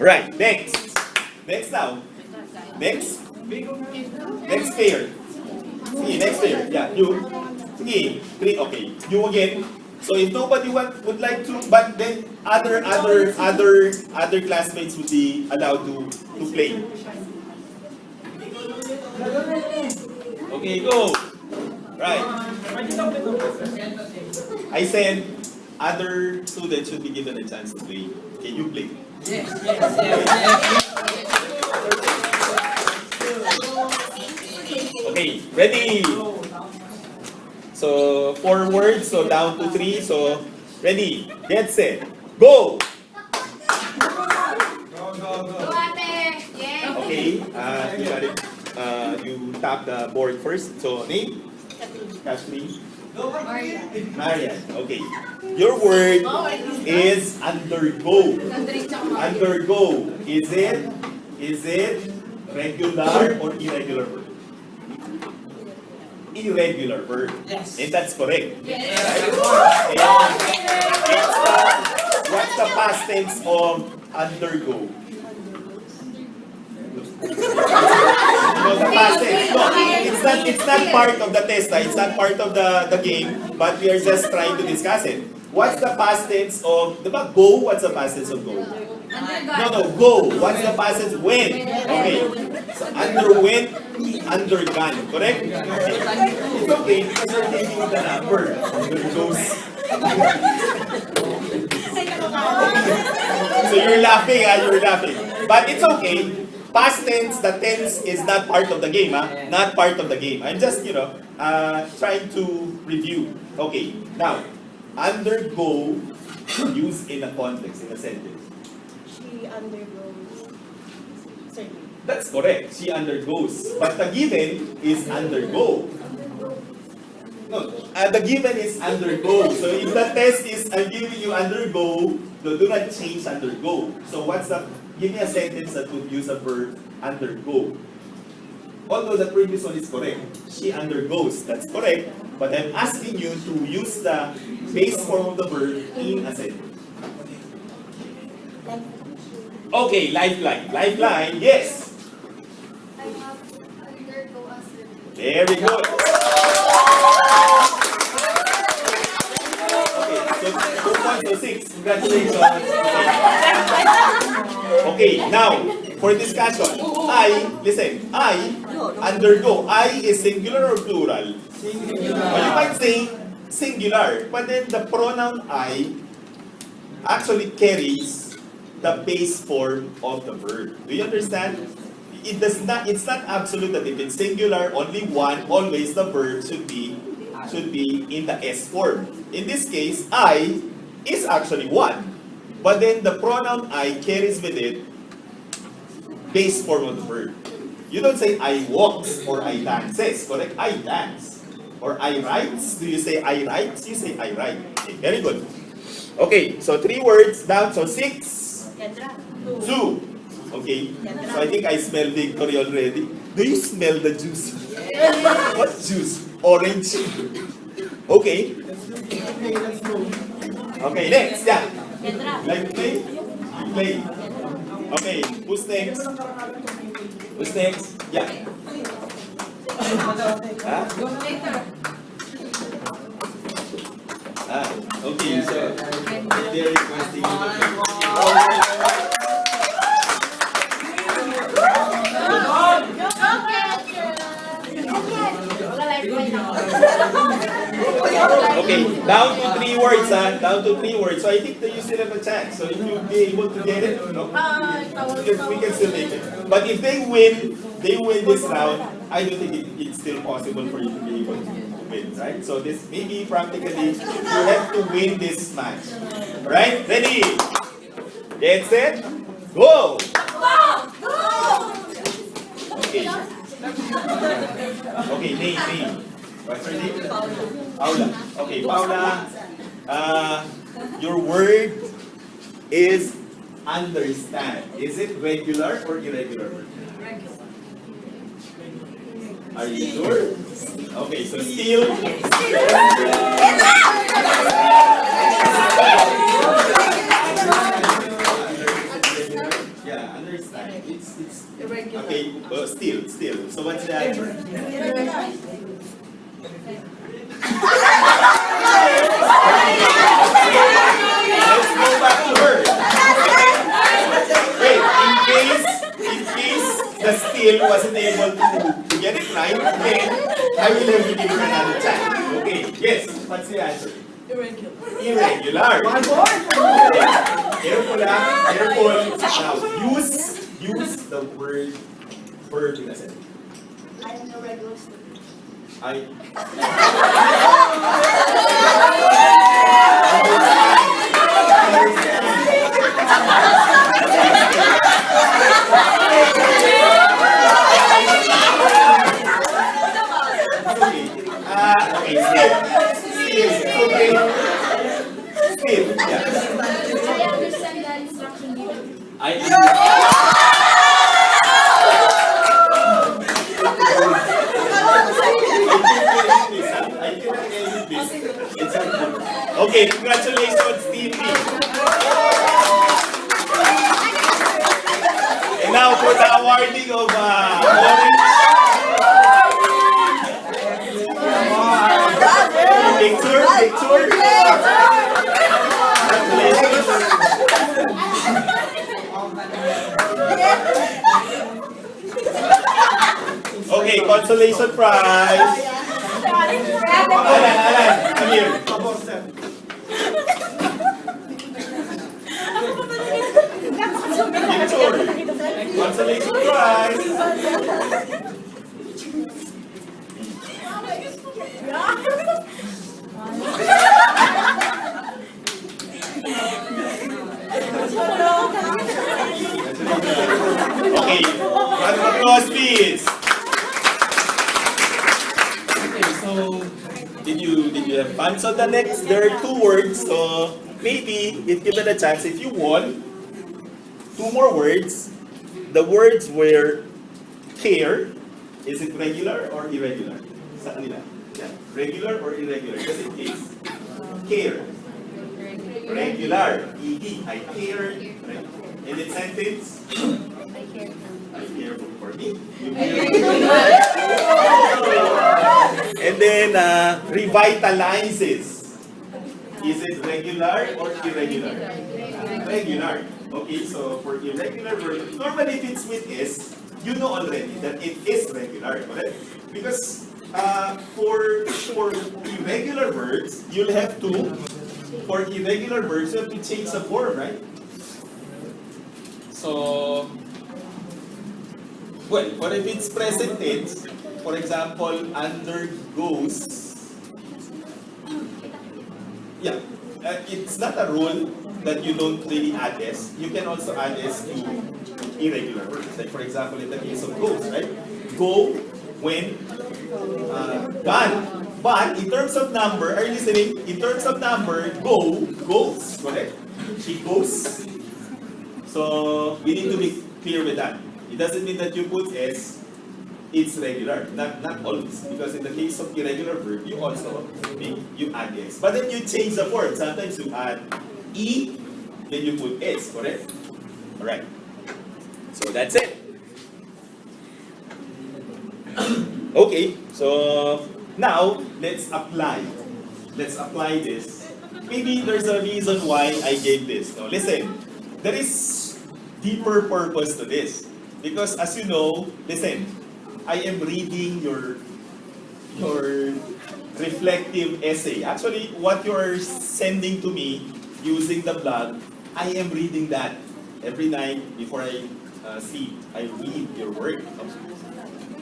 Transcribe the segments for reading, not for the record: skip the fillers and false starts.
Right, next. Next now. Next. Next pair. Sige, next pair. Yeah, you. Sige, three. Okay, you again. So if nobody would like to, but then other classmates would be allowed to play. Okay, go. Right. I said other students should be given a chance to play. Okay, you play. Okay, ready? So, 4 words, so down to 3. So, ready, get set, go! Okay, you got it. You tap the board first. So, name? Kathleen? Marian. Okay. Your word is undergo. Undergo. Is it regular or irregular verb? Irregular verb. Yes. And that's correct. Yes. Right? What's the past tense of undergo? No, the past tense. No, it's not part of the test. It's not part of the game, but we are just trying to discuss it. What's the past tense of, diba, go? What's the past tense of go? No, go. What's the past tense? When? Okay. So, underwent, undergone. Correct? It's okay because you're taking the number. Undergoes. So you're laughing, you're laughing. But it's okay. Past tense, the tense is not part of the game, Not part of the game. I'm just, trying to review. Okay, now, undergo, used in a context, in a sentence. She undergoes surgery. That's correct. She undergoes. But the given is undergo. No, the given is undergo. So if the test is I'm giving you undergo, do not change undergo. So give me a sentence that would use a verb undergo. Although the previous one is correct. She undergoes. That's correct. But I'm asking you to use the base form of the verb in a sentence. Okay, lifeline. Lifeline, yes. I have to undergo a surgery. Very good. Okay, so 2 points to 6. Congratulations. Okay, now, for discussion, I undergo. I is singular or plural? Well, you might say singular, but then the pronoun I actually carries the base form of the verb. Do you understand? It's not absolute that if it's singular, only one, always the verb should be in the S form. In this case, I is actually one. But then the pronoun I carries with it base form of the verb. You don't say I walks or I dances, correct? I dance. Or I writes. Do you say I writes? You say I write. Okay, very good. Okay, so 3 words down. So 6. Kendra. Zoo. Okay. So I think I smell victory already. Do you smell the juice? What juice? Orange. Okay. Okay, next. Yeah. Kendra. Like to play? Play. Okay, who's next? Who's next? Yeah. Huh? Okay, so they're requesting you to play. Okay, down to 3 words, Down to 3 words. So I think that you still have a chance. So if you'll be able to get it, no? We can still make it. But if they win this round, I don't think it's still possible for you to be able to win, right? So this maybe practically you have to win this match. Alright? Ready? Get set? Go! Okay. Okay, name. What's your name? Paula. Okay, Paula. Your word is understand. Is it regular or irregular word? Are you sure? Okay, so still. Yeah. Understand? It's Irregular. okay. Still. So what's the answer? Let's go back to her. Wait, in case the still wasn't able to get it right, then I will have to give her another chance. Okay, yes, what's the answer? Irregular. Irregular. Careful, ah. Careful. Now, use the word verb in a sentence. I am no regular student. I okay, still, yeah. I understand the instruction given. Okay, congratulations, Team B. And now for the awarding of orange. Picture. Congratulations. Okay, consolation prize. Alan, come here. Picture. Consolation prize. Okay, round of applause, please. Okay, so did you have fun? So the next, there are 2 words. So maybe if given a chance, if you won 2 more words, the words were care. Is it regular or irregular? Sa kanila. Yeah. Regular or irregular? Just in case. Care. Regular. ED. I care. Right. And in sentence? I care for me. You care for me. And then revitalizes. Is it regular or irregular? Regular. Okay, so for irregular verb, normally if it's with S, you know already that it is regular, correct? Because for irregular verbs, you'll have to, for irregular verbs, you have to change the form, right? So, well, what if it's present tense? For example, undergoes. Yeah, it's not a rule that you don't really add S. You can also add S to irregular verbs. Like for example, in the case of goes, right? Go when gone. But in terms of number, are you listening? In terms of number, goes, correct? She goes. So we need to be clear with that. It doesn't mean that you put S, it's regular. Not always. Because in the case of irregular verb, you also you add S. But then you change the form. Sometimes you add E, then you put S, correct? Alright. So that's it. Okay, so now let's apply. Let's apply this. Maybe there's a reason why I gave this. Now listen, there is deeper purpose to this. Because as you know, listen, I am reading your reflective essay. Actually, what you're sending to me using the blog, I am reading that every night before I sleep. I read your work.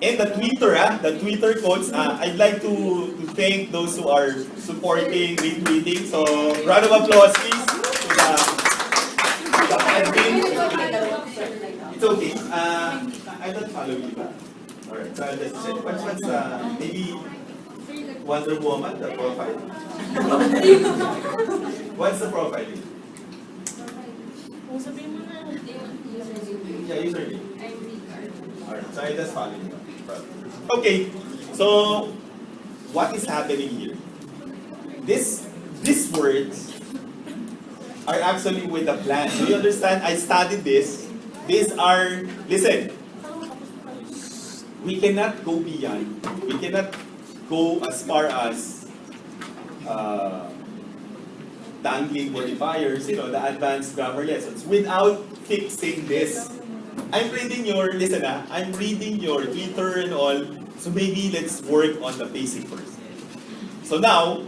And the Twitter quotes, I'd like to thank those who are supporting, retweeting. So, round of applause, please. To the admin. It's okay. I don't follow you. Alright, so I'll just check. What's maybe Wonder Woman, the profile? What's the profile? Yeah, username. Alright, so I just follow you. Okay, so what is happening here? These words are actually with a plan. Do you understand? I studied this these are, listen, we cannot go beyond, we cannot go as far as the angling modifiers, you know, the advanced grammar lessons, without fixing this. I'm reading your, listen I'm reading your Twitter and all, so maybe let's work on the basic first. So now,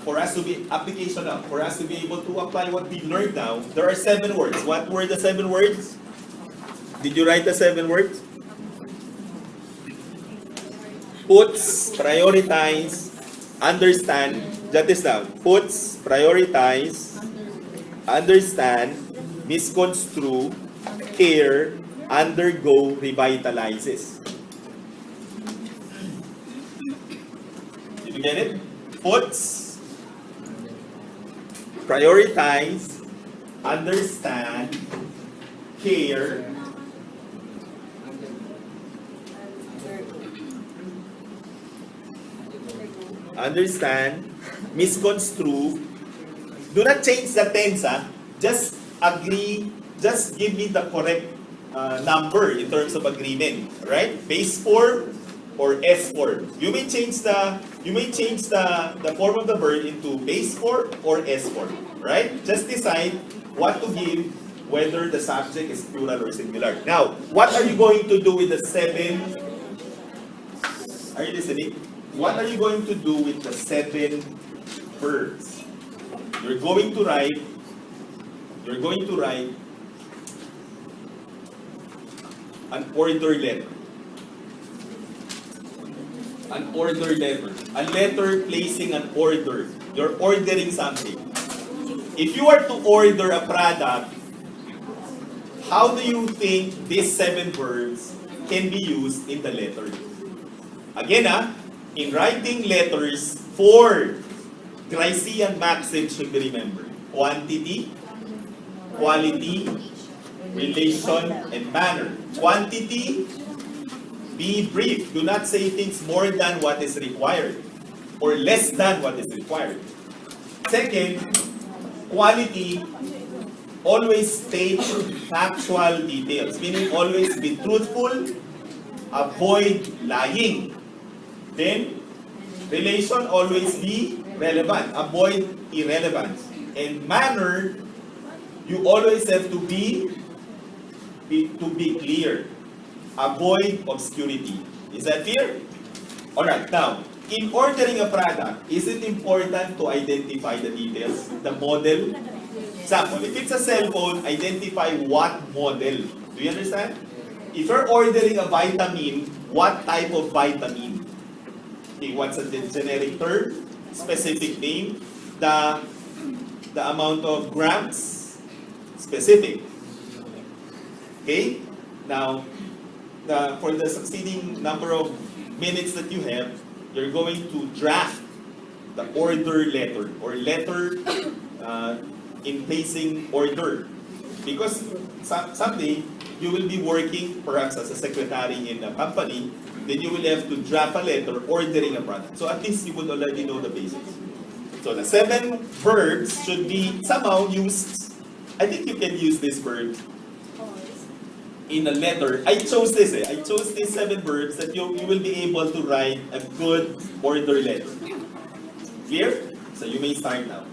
for us to be applicational, for us to be able to apply what we learned now, there are 7 words. What were the 7 words? Did you write the 7 words? Puts, prioritize, understand, jot this down. Puts, prioritize, understand, misconstrue, care, undergo, revitalizes. Did you get it? Puts, prioritize, understand, care, understand, misconstrue. Do not change the tense, just agree, just give me the correct number in terms of agreement, right? Base form or S form. You may change the form of the verb into base form or S form, right? Just decide what to give, whether the subject is plural or singular. Now, what are you going to do with the 7? Are you listening? What are you going to do with the 7 verbs? You're going to write an order letter. An order letter. A letter placing an order. You're ordering something. If you are to order a product, how do you think these 7 verbs can be used in the letter? Again, in writing letters, 4 Gricean maxims should be remembered. Quantity, quality, relation, and manner. Quantity, be brief. Do not say things more than what is required or less than what is required. Second, quality, always state factual details, meaning always be truthful, avoid lying. Then, relation, always be relevant, avoid irrelevance. And manner, you always have to be clear. Avoid obscurity. Is that clear? Alright, now, in ordering a product, is it important to identify the details, the model? Example, if it's a cell phone, identify what model. Do you understand? If you're ordering a vitamin, what type of vitamin? Okay, what's a generic term? Specific name? The amount of grams? Specific. Okay? Now, for the succeeding number of minutes that you have, you're going to draft the order letter or letter in placing order. Because someday, you will be working perhaps as a secretary in a company, then you will have to draft a letter ordering a product. So at least you would already know the basics. So the 7 verbs should be somehow used. I think you can use this verb in a letter. I chose this. I chose these 7 verbs that you will be able to write a good order letter. Clear? So you may start now.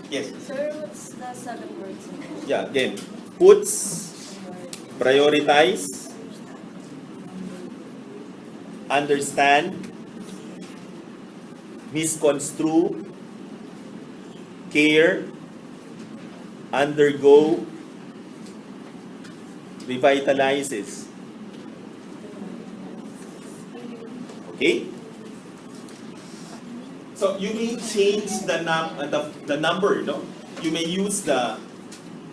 Yes? Sir, what's the 7 words again? Yeah, again. Puts, prioritize, understand, misconstrue, care, undergo, revitalizes. Okay? So you may change the number, no? You may use the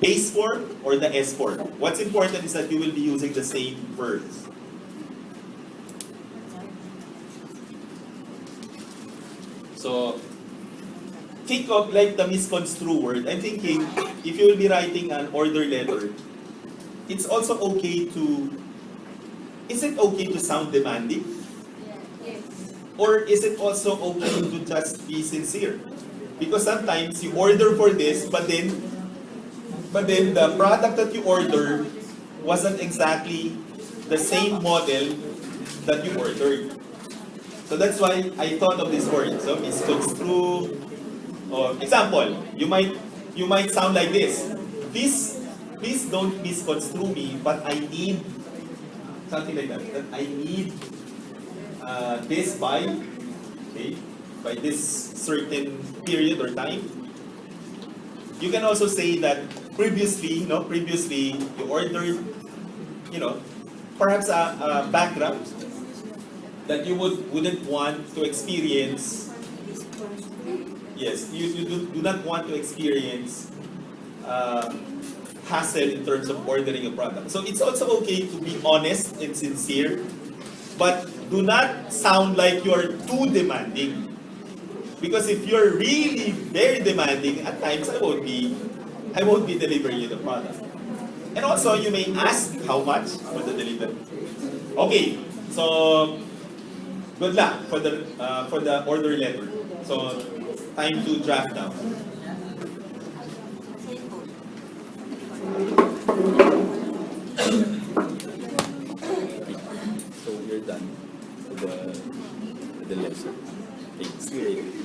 base form or the S form. What's important is that you will be using the same verbs. So, think of like the misconstrue word. I'm thinking, if you will be writing an order letter, it's also okay to, is it okay to sound demanding? Yes. Or is it also okay to just be sincere? Because sometimes you order for this, but then but then the product that you ordered wasn't exactly the same model that you ordered. So that's why I thought of this word. So misconstrue. Or example, you might sound like this. Please don't misconstrue me, but I need something like that. That I need this by this certain period or time. You can also say that previously you ordered, perhaps a background that you wouldn't want to experience. Yes, you do not want to experience hassle in terms of ordering a product. So it's also okay to be honest and sincere, but do not sound like you're too demanding. Because if you're really very demanding, at times I won't be delivering you the product. And also you may ask how much for the delivery. Okay, so good luck for the order letter. So time to draft now. So you're done with the lesson. Okay, see you later.